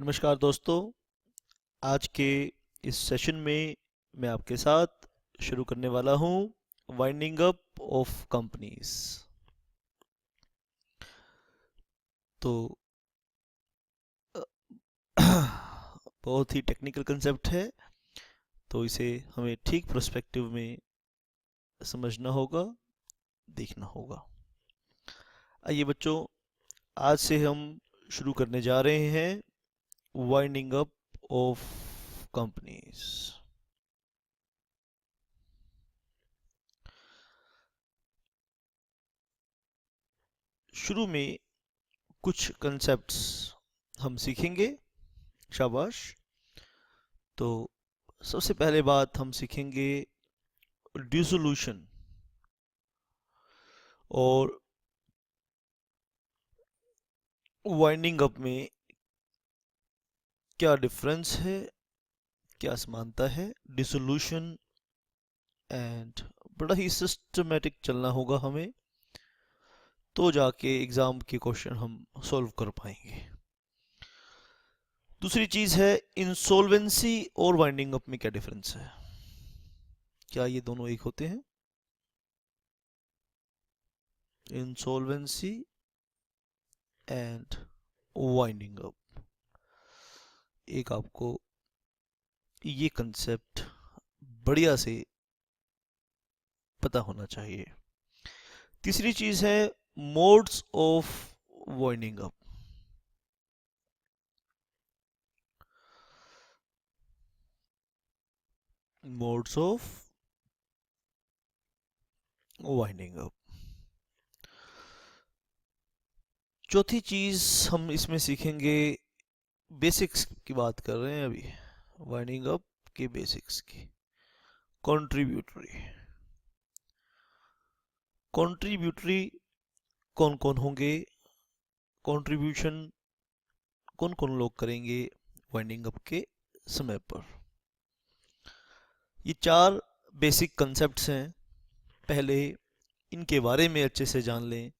नमस्कार दोस्तों। आज के इस सेशन में मैं आपके साथ शुरू करने वाला हूँ वाइंडिंग अप ऑफ कंपनीज। तो अ, बहुत ही टेक्निकल कंसेप्ट है, तो इसे हमें ठीक पर्सपेक्टिव में समझना होगा, देखना होगा। आइए बच्चों, आज से हम शुरू करने जा रहे हैं वाइंडिंग अप ऑफ कंपनीज। शुरू में कुछ कंसेप्ट्स हम सीखेंगे। शाबाश। तो सबसे पहले बात हम सीखेंगे डिसोल्यूशन और वाइंडिंग अप में क्या डिफरेंस है, क्या समानता है। डिसोल्यूशन एंड बड़ा ही सिस्टमेटिक चलना होगा हमें, तो जाके एग्जाम के क्वेश्चन हम सॉल्व कर पाएंगे। दूसरी चीज है इंसॉल्वेंसी और वाइंडिंग अप में क्या डिफरेंस है, क्या ये दोनों एक होते हैं। इंसॉल्वेंसी एंड वाइंडिंग अप, एक आपको ये कंसेप्ट बढ़िया से पता होना चाहिए। तीसरी चीज है modes of winding up. Modes of winding up. चौथी चीज हम इसमें सीखेंगे, बेसिक्स की बात कर रहे हैं अभी, वाइंडिंग अप के बेसिक्स की। कॉन्ट्रीब्यूटरी। कॉन्ट्रीब्यूटरी कौन कौन होंगे, कंट्रीब्यूशन कौन कौन लोग करेंगे वाइंडिंग अप के समय पर। ये चार बेसिक कंसेप्ट्स हैं। पहले इनके बारे में अच्छे से जान लें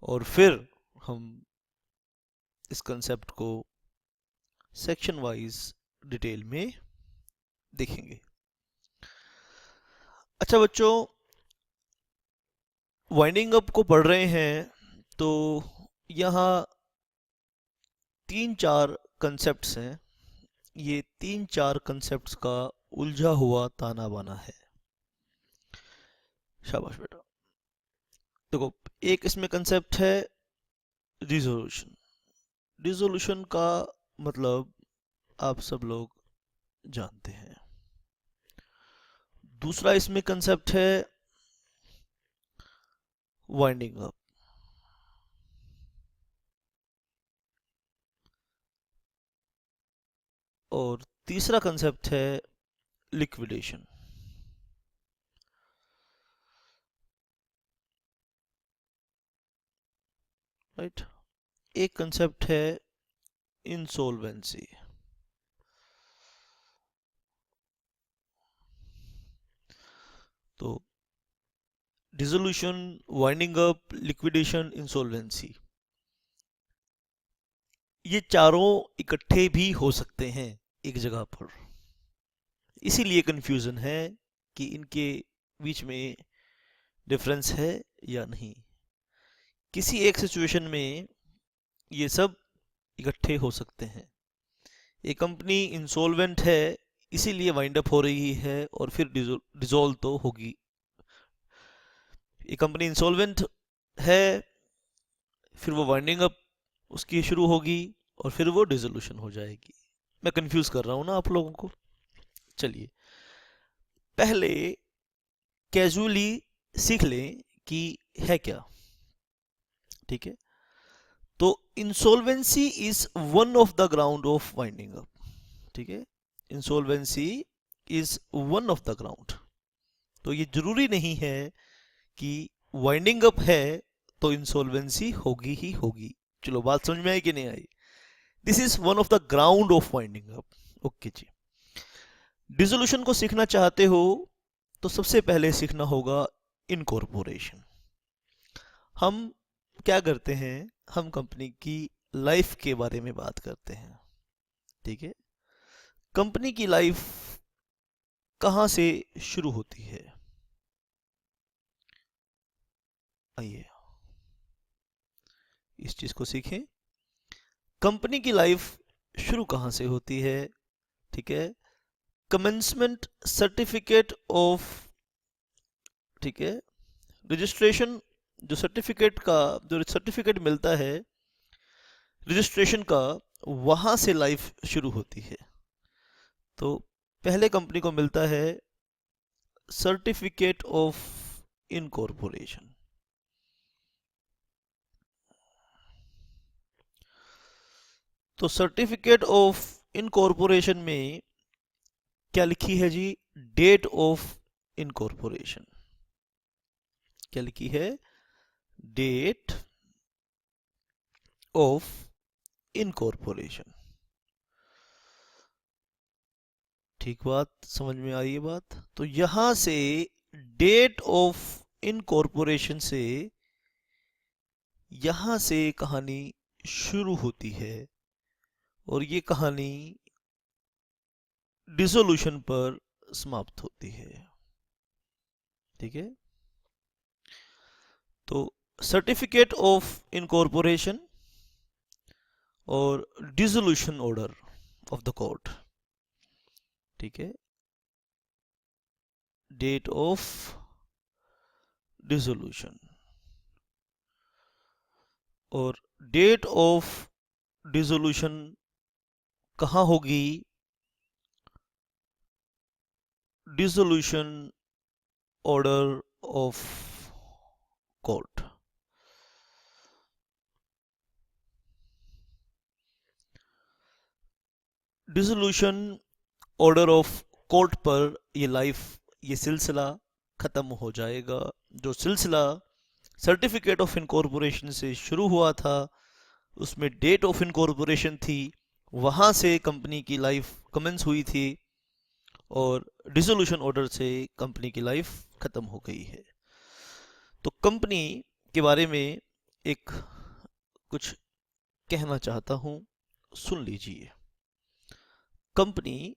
और फिर हम इस कंसेप्ट को सेक्शन वाइज डिटेल में देखेंगे। अच्छा बच्चों, वाइंडिंग अप को पढ़ रहे हैं तो यहाँ तीन चार कंसेप्ट्स हैं। ये तीन चार कंसेप्ट्स का उलझा हुआ ताना बाना है। शाबाश बेटा। देखो, एक इसमें कंसेप्ट है रिजोल्यूशन। रिजोल्यूशन का मतलब आप सब लोग जानते हैं। दूसरा इसमें कंसेप्ट है वाइंडिंग अप। और तीसरा कंसेप्ट है लिक्विडेशन। राइट। एक कंसेप्ट है इंसॉल्वेंसी। तो dissolution, winding up, liquidation, insolvency, ये चारों इकट्ठे भी हो सकते हैं एक जगह पर। इसीलिए कंफ्यूजन है कि इनके बीच में डिफरेंस है या नहीं। किसी एक सिचुएशन में ये सब इकट्ठे हो सकते हैं। एक कंपनी इंसॉल्वेंट है, इसीलिए वाइंड अप हो रही है और फिर डिसॉल्व तो होगी। एक कंपनी इंसॉल्वेंट है, फिर वो वाइंडिंग अप उसकी शुरू होगी और फिर वो डिसोल्यूशन हो जाएगी। मैं कंफ्यूज कर रहा हूँ ना आप लोगों को। चलिए पहले कैजुअली सीख लें कि है क्या। ठीक है। तो insolvency is one of the ground of winding up. ठीक है। Insolvency is one of the ground. तो ये जरूरी नहीं है कि वाइंडिंग अप है तो इंसॉल्वेंसी होगी ही होगी। चलो बात समझ में आई कि नहीं आई। This is one of the ground of winding up. Okay जी। डिसोल्यूशन को सीखना चाहते हो तो सबसे पहले सीखना होगा इनकॉर्पोरेशन। हम क्या करते हैं, हम कंपनी की लाइफ के बारे में बात करते हैं। ठीक है। कंपनी की लाइफ कहाँ से शुरू होती है? आइए इस चीज को सीखें। कंपनी की लाइफ शुरू कहाँ से होती है? ठीक है, कमेंसमेंट सर्टिफिकेट ऑफ, ठीक है, रजिस्ट्रेशन, जो सर्टिफिकेट मिलता है रजिस्ट्रेशन का, वहां से लाइफ शुरू होती है। तो पहले कंपनी को मिलता है सर्टिफिकेट ऑफ इनकॉर्पोरेशन। तो सर्टिफिकेट ऑफ इनकॉर्पोरेशन में क्या लिखी है जी? Date of incorporation. क्या लिखी है? Date of incorporation. ठीक बात, समझ में आई ये बात? तो यहां से डेट ऑफ इनकॉर्पोरेशन से यहां से कहानी शुरू होती है और ये कहानी डिसोल्यूशन पर समाप्त होती है। ठीक है, तो सर्टिफिकेट ऑफ इनकॉर्पोरेशन और dissolution order of the court. ठीक है, डेट ऑफ डिसोल्यूशन और डेट ऑफ डिसोल्यूशन कहाँ होगी? Dissolution order of court. Dissolution order of court पर ये सिलसिला खत्म हो जाएगा। जो सिलसिला सर्टिफिकेट ऑफ इनकॉर्पोरेशन से शुरू हुआ था, उसमें डेट ऑफ इनकॉर्पोरेशन थी, वहां से कंपनी की लाइफ कमेंस हुई थी और डिसोल्यूशन ऑर्डर से कंपनी की लाइफ खत्म हो गई है। तो कंपनी के बारे में एक कुछ कहना चाहता हूं, सुन लीजिए। कंपनी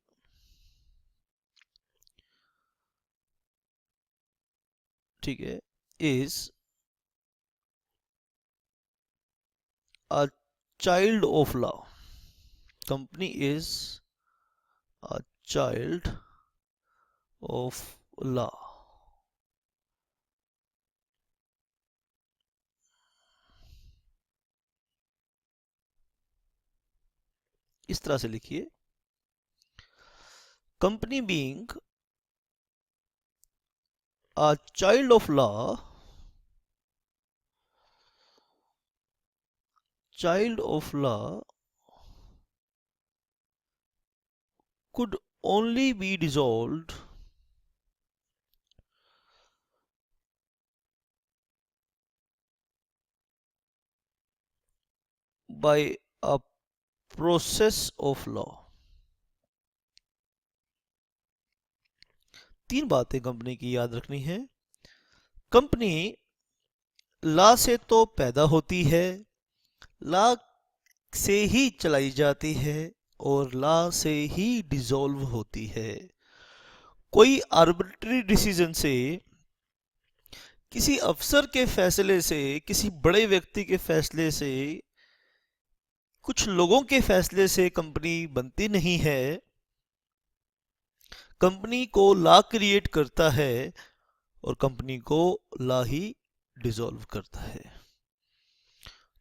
ठीक है is a child of law. Company is a child of law. इस तरह से लिखिए, company being a child of law, child of law could only be dissolved by a process of law। तीन बातें कंपनी की याद रखनी है। कंपनी लॉ से तो पैदा होती है, लॉ से ही चलाई जाती है और लॉ से ही डिसॉल्व होती है। कोई आर्बिट्री डिसीजन से, किसी अफसर के फैसले से, किसी बड़े व्यक्ति के फैसले से, कुछ लोगों के फैसले से कंपनी बनती नहीं है। कंपनी को लॉ क्रिएट करता है और कंपनी को लॉ ही डिसॉल्व करता है।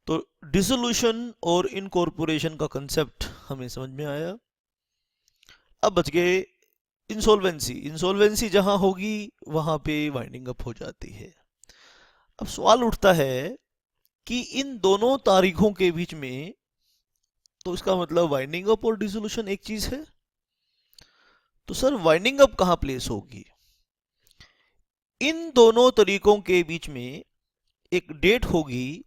तो डिसोल्यूशन और इनकॉर्पोरेशन का कंसेप्ट हमें समझ में आया। अब बच गए इंसॉल्वेंसी। इंसॉल्वेंसी जहां होगी वहां पे वाइंडिंग अप हो जाती है। अब सवाल उठता है कि इन दोनों तारीखों के बीच में, तो इसका मतलब वाइंडिंग अप और डिसोल्यूशन एक चीज है। तो सर वाइंडिंग अप कहां प्लेस होगी? इन दोनों तरीकों के बीच में एक डेट होगी,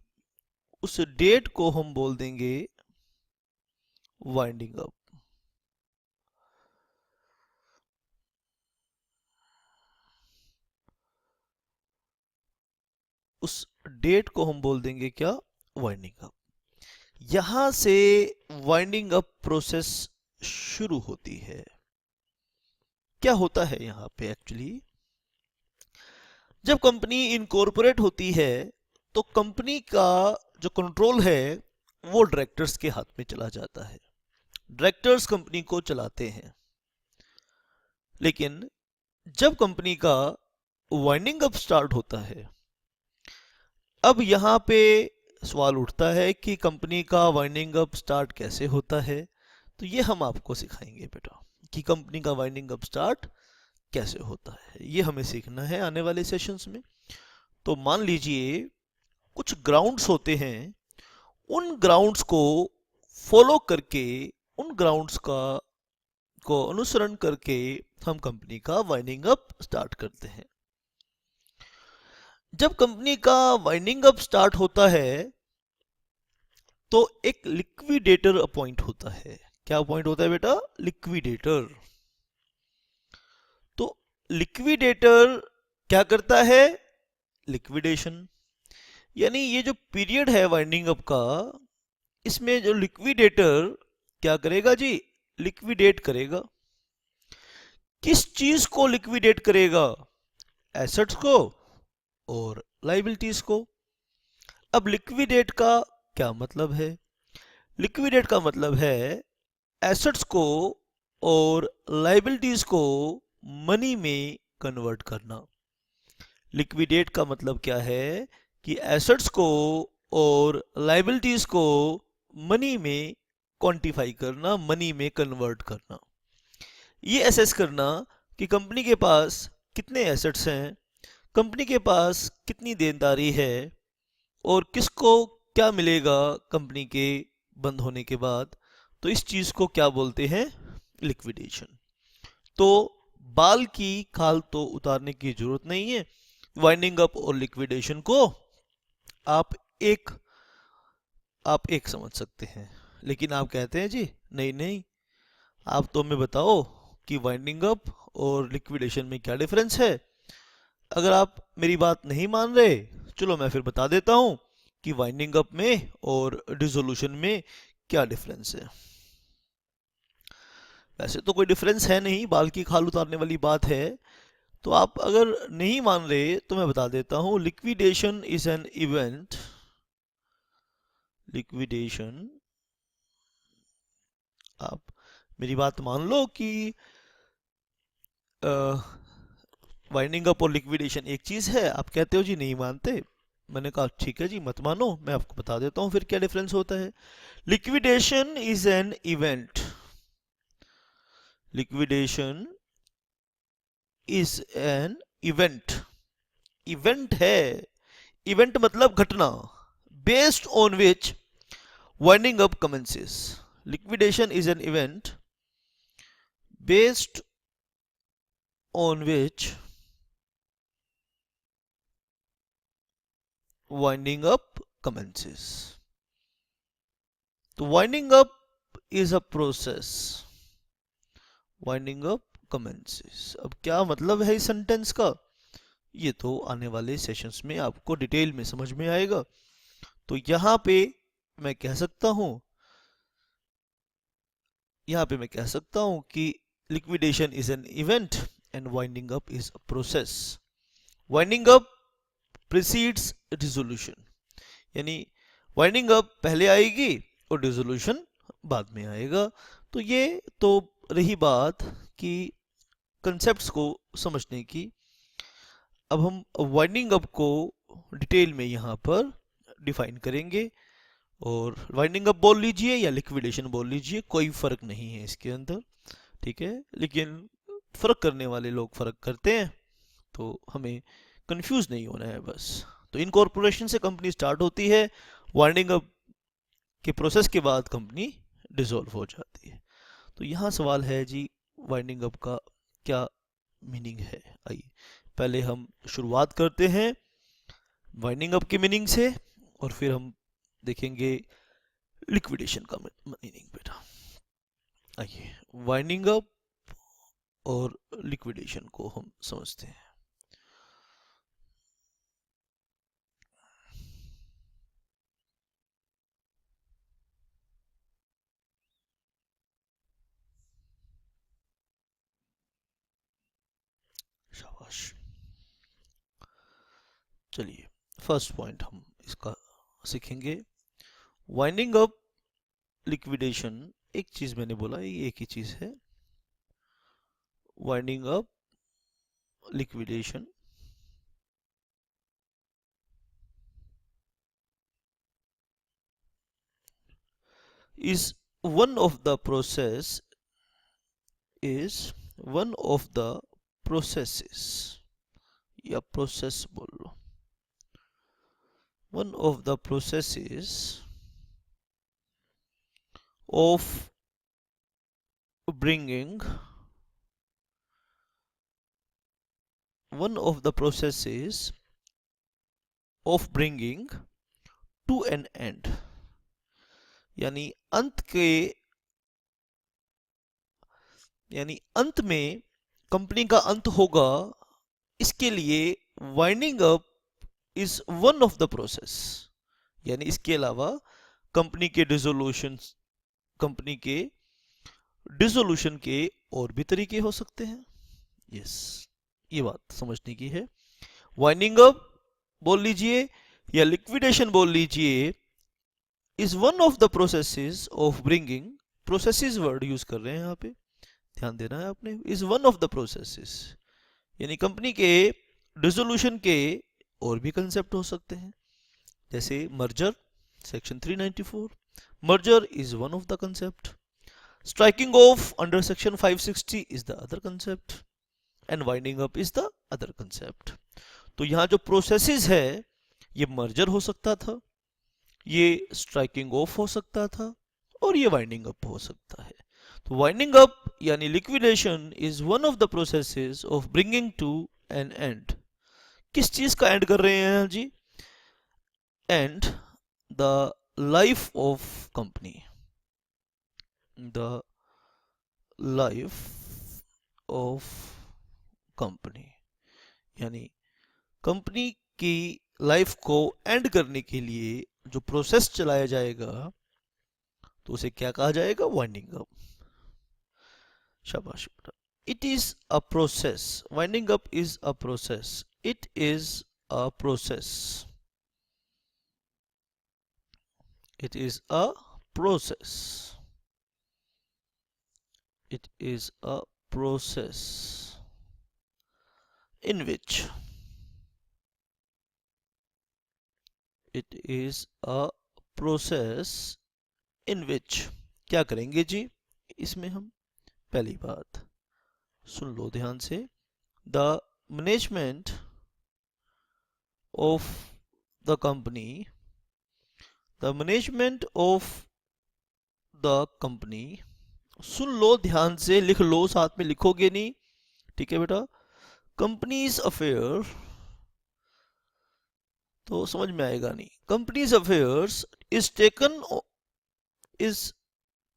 उस डेट को हम बोल देंगे वाइंडिंग अप। उस डेट को हम बोल देंगे क्या? Winding up. यहां से वाइंडिंग अप प्रोसेस शुरू होती है। क्या होता है यहाँ पे एक्चुअली, जब कंपनी इनकॉर्पोरेट होती है तो कंपनी का जो कंट्रोल है वो डायरेक्टर्स के हाथ में चला जाता है। डायरेक्टर्स कंपनी को चलाते हैं। लेकिन जब कंपनी का वाइंडिंग अप स्टार्ट होता है, अब यहाँ पे सवाल उठता है कि कंपनी का वाइंडिंग अप स्टार्ट कैसे होता है। तो ये हम आपको सिखाएंगे बेटा कि कंपनी का वाइंडिंग अप स्टार्ट कैसे होता है। ये हमें सीखना है आने वाले सेशंस में। तो मान लीजिए कुछ ग्राउंड्स होते हैं, उन ग्राउंड्स को फॉलो करके, उन ग्राउंड्स का को अनुसरण करके हम कंपनी का वाइंडिंग अप स्टार्ट करते हैं। जब कंपनी का वाइंडिंग अप स्टार्ट होता है तो एक लिक्विडेटर अपॉइंट होता है। क्या अपॉइंट होता है बेटा? लिक्विडेटर। तो लिक्विडेटर क्या करता है? लिक्विडेशन। यानी ये जो पीरियड है वाइंडिंग अप का, इसमें जो लिक्विडेटर क्या करेगा जी? लिक्विडेट करेगा। किस चीज को लिक्विडेट करेगा? एसेट्स को और लाइबिलिटीज को। अब लिक्विडेट का क्या मतलब है? लिक्विडेट का मतलब है एसेट्स को और लाइबिलिटीज को मनी में कन्वर्ट करना। लिक्विडेट का मतलब क्या है कि एसेट्स को और लाइबिलिटीज को मनी में क्वांटिफाई करना, मनी में कन्वर्ट करना। ये एसेस करना कि कंपनी के पास कितने एसेट्स हैं, कंपनी के पास कितनी देनदारी है और किसको क्या मिलेगा कंपनी के बंद होने के बाद। तो इस चीज को क्या बोलते हैं? लिक्विडेशन। तो बाल की खाल तो उतारने की जरूरत नहीं है। वाइंडिंग अप और लिक्विडेशन को आप एक समझ सकते हैं। लेकिन आप कहते हैं जी नहीं नहीं, आप तो हमें बताओ कि वाइंडिंग अप और लिक्विडेशन में क्या डिफरेंस है। अगर आप मेरी बात नहीं मान रहे, चलो मैं फिर बता देता हूं कि वाइंडिंग अप में और डिसोल्यूशन में क्या डिफरेंस है। वैसे तो कोई डिफरेंस है नहीं, बाल की खाल उतारने वाली बात है। तो आप अगर नहीं मान रहे तो मैं बता देता हूं। Liquidation is an event, liquidation, आप मेरी बात मान लो कि वाइंडिंग अप और लिक्विडेशन एक चीज है। आप कहते हो जी नहीं मानते। मैंने कहा ठीक है जी, मत मानो, मैं आपको बता देता हूं फिर क्या डिफरेंस होता है। Liquidation is an event, liquidation is an event, event है, इवेंट मतलब घटना, based on which winding up commences. Liquidation is an event based on which winding up commences. तो winding up is a process, winding up commences. अब क्या मतलब है इस sentence का, ये तो आने वाले सेशंस में आपको डिटेल में समझ में आएगा। तो यहां पे मैं कह सकता हूं, कि liquidation is an event and winding up is a process. Winding up precedes dissolution, यानी वाइंडिंग अप पहले आएगी और डिसोल्यूशन बाद में आएगा। तो ये तो रही बात कि कंसेप्ट्स को समझने की। अब हम वाइंडिंग अप को डिटेल में यहाँ पर डिफाइन करेंगे। और वाइंडिंग अप बोल लीजिए या लिक्विडेशन बोल लीजिए, कोई फर्क नहीं है इसके अंदर, ठीक है। लेकिन फर्क करने वाले लोग फर्क करते हैं, तो हमें कंफ्यूज नहीं होना है बस। तो इनकॉर्पोरेशन से कंपनी स्टार्ट होती है, वाइंडिंग अप के प्रोसेस के बाद कंपनी डिसॉल्व हो जाती है। तो यहाँ सवाल है जी, वाइंडिंग अप का क्या मीनिंग है। आइए पहले हम शुरुआत करते हैं वाइंडिंग अप की मीनिंग से, और फिर हम देखेंगे लिक्विडेशन का मीनिंग बेटा। आइए वाइंडिंग अप और लिक्विडेशन को हम समझते हैं। शाबाश। चलिए फर्स्ट पॉइंट हम इसका सीखेंगे, वाइंडिंग अप लिक्विडेशन। एक चीज मैंने बोला ये एक ही चीज है, winding up liquidation is one of the process is one of the processes या process बोल लो, one of the processes of bringing one of the processes of bringing to an end, यानी अंत में कंपनी का अंत होगा, इसके लिए winding up is one of the process. यानी इसके अलावा कंपनी के डिसोल्यूशन के और भी तरीके हो सकते हैं। यस, ये बात समझने की है। वाइंडिंग अप बोल लीजिए या लिक्विडेशन बोल लीजिए, is one of the processes of bringing, processes word use कर रहे हैं यहाँ पे, ध्यान देना है आपने, is one of the processes, यानी कंपनी के डिसोल्यूशन के और भी कंसेप्ट हो सकते हैं, जैसे merger, section 394, merger is one of the concept, striking off under section 560 is the other concept, and winding up is the other concept. तो यहाँ जो प्रोसेसेस है, ये मर्जर हो सकता था, ये स्ट्राइकिंग ऑफ हो सकता था, और ये वाइंडिंग अप हो सकता है। तो वाइंडिंग अप यानी liquidation is one of the processes of bringing to an end. किस चीज का एंड कर रहे हैं जी? End the life of company, the life of company, यानी कंपनी की लाइफ को एंड करने के लिए जो प्रोसेस चलाया जाएगा, तो उसे क्या कहा जाएगा? Winding up. शाबाश बेटा। It is a process, winding up is a process, it is a process, it is a process, it is a process in which it is a process in which क्या करेंगे जी इसमें हम? पहली बात सुन लो ध्यान से, the management of the company, the management of the company, सुन लो ध्यान से, लिख लो, साथ में लिखोगे नहीं, ठीक है बेटा। कंपनीज अफेयर तो समझ में आएगा नहीं। Companies affairs is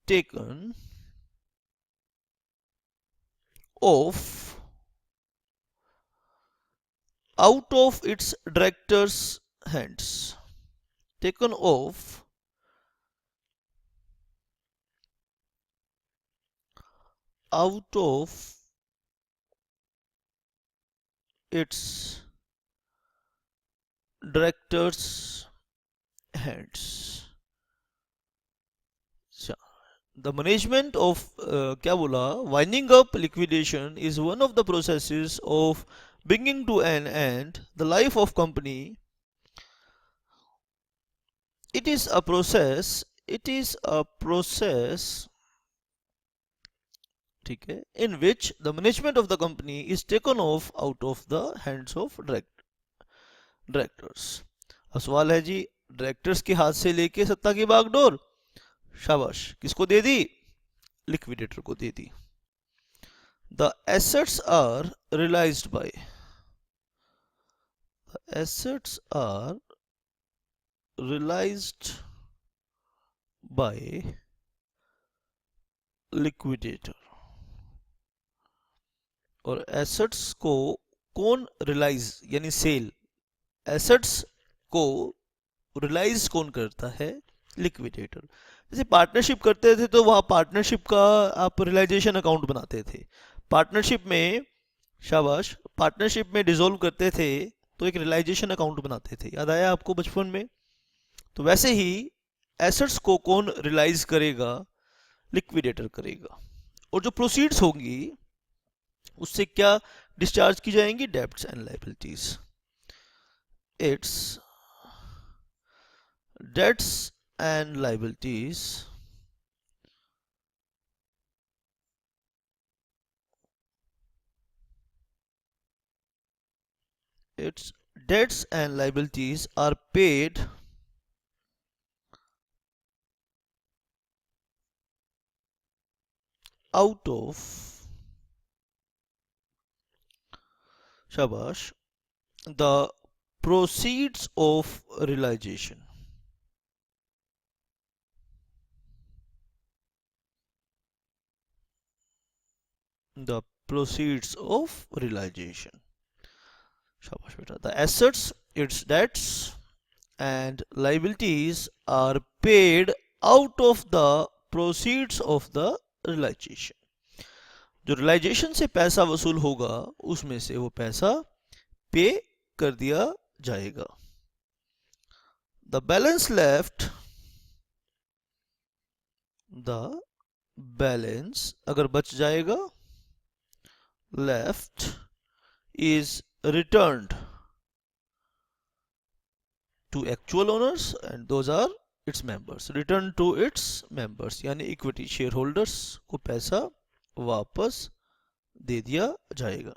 taken of out of its directors hands, taken of out of its directors hands। The management of क्या बोला? Winding up liquidation is one of the processes of bringing to an end the life of company. It is a process, it is a process, ठीक है, in which the management of the company is taken off out of the hands of directors. अब सवाल है जी, directors के हाथ से लेके सत्ता की बागडोर, शाबाश, किसको दे दी? लिक्विडेटर को दे दी। The assets are realized by, the assets are realized by liquidator। और एसेट्स को कौन रिलाइज यानी सेल, एसेट्स को रिलाइज कौन करता है? लिक्विडेटर। जैसे पार्टनरशिप करते थे तो वहां पार्टनरशिप का आप रियलाइजेशन अकाउंट बनाते थे। पार्टनरशिप में, शाबाश, पार्टनरशिप में डिसॉल्व करते थे तो एक रियलाइजेशन अकाउंट बनाते थे, याद आया आपको बचपन में? तो वैसे ही एसेट्स को कौन रियलाइज करेगा? लिक्विडेटर करेगा। और जो प्रोसीड्स होंगी उससे क्या डिस्चार्ज की जाएंगी? Debts and liabilities. Its debts and liabilities its debts and liabilities are paid out of shabash the proceeds of realization. The proceeds of realization. Shabash beta. The assets, its debts and liabilities are paid out of the proceeds of the realization. जो realisation से पैसा वसूल होगा उसमें से वो पैसा पे कर दिया जाएगा। The balance left, the balance अगर बच जाएगा, left is returned to actual owners and those are its members. Return to its members यानी इक्विटी शेयर होल्डर्स को पैसा वापस दे दिया जाएगा।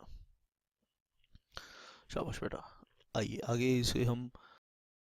शाबाश बेटा। आइए आगे इसे हम